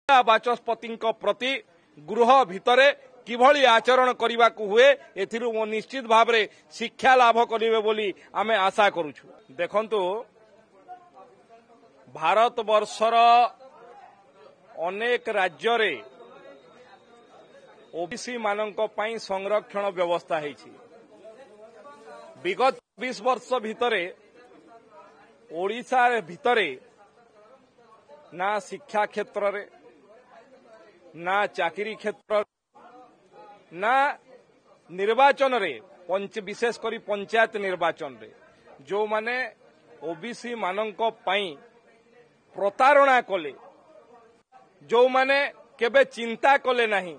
बाचस्पति प्रति गृह भितर किभली आचरण करने को हुए एथिरु मो निश्चित भाव में शिक्षा लाभ करिवे बोली आमे आशा करूछु। देखंतु भारत वर्षर अनेक राज्य रे ओबीसी मानक पई संरक्षण व्यवस्था हेछि। विगत 20 वर्ष भितरे ओडिशा भितरे ना शिक्षा क्षेत्र रे ना चाकरी क्षेत्र ना निर्वाचन रे विशेष करी पंचायत निर्वाचन रे जो माने ओबीसी मानक पई प्रतारणा कले जो माने केबे चिंता कले नहीं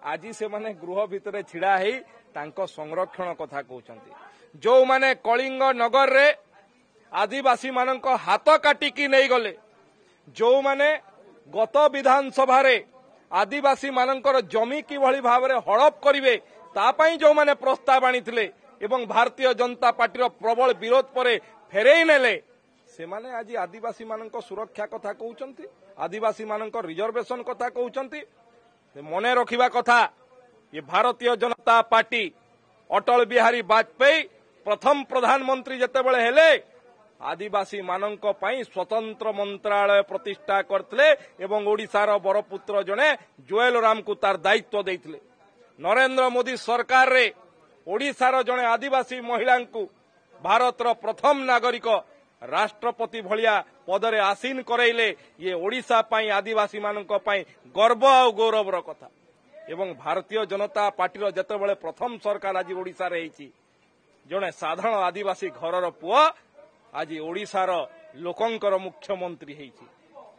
आज से माने गृह भितर छिड़ा हेई तांको संरक्षण कथा कहउचंती। जो माने कलिंग नगर रे आदिवासी मानक हाथ काटिकी नहीं गले जो माने गत विधानसभा रे आदिवासी मानकर जमी किभली भाव में हड़प करिवे तापाई जो माने प्रस्ताव आनिथिले एवं भारतीय जनता पार्टी प्रबल विरोध पर फेरई नेले से माने आज आदिवासी मानक सुरक्षा कथा कहउचंती, आदिवासी मानक रिजर्वेशन कथा कहउचंती। मने रखिबा कथा ये भारतीय जनता पार्टी अटल बिहारी वाजपेयी प्रथम प्रधानमंत्री जेतेबेले हेले आदिवासी मानक पई स्वतंत्र मंत्रालय प्रतिष्ठा करथिले एवं ओडिशार बरपुत्र जने जोएल राम को तार दायित्व देथिले। नरेंद्र मोदी सरकार रे ओडिशार जने आदिवासी महिला को भारतर प्रथम नागरिक राष्ट्रपति भलिया पदरे आसीन करैले ये ओडिशा पई आदिवासी मानक पई गर्व और गौरवर कथा। एवं भारतीय जनता पार्टी जेतेबेले प्रथम सरकार आज ओडिशा रे हेछि जने साधारण आदिवासी घरर पुआ आज ओडिशार लोकंकर मुख्यमंत्री हेछि।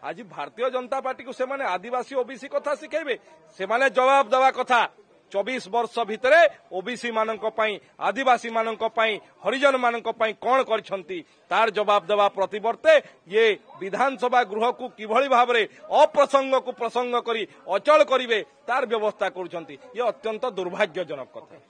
आज भारतीय जनता पार्टी को से माने आदिवासी ओबीसी कथा शिखेबे से माने जवाब देवा कथा 24 वर्ष भितरे ओबीसी मानक पई आदिवासी मानक पई हरिजन मानक पई कोन करछंती तार जवाब देवा प्रतिवर्ते ये विधानसभा गृह को किभली भाव में अप्रसंग को प्रसंग करी अचल करिवे तार व्यवस्था करूछंती। ये अत्यंत दुर्भाग्यजनक कथा।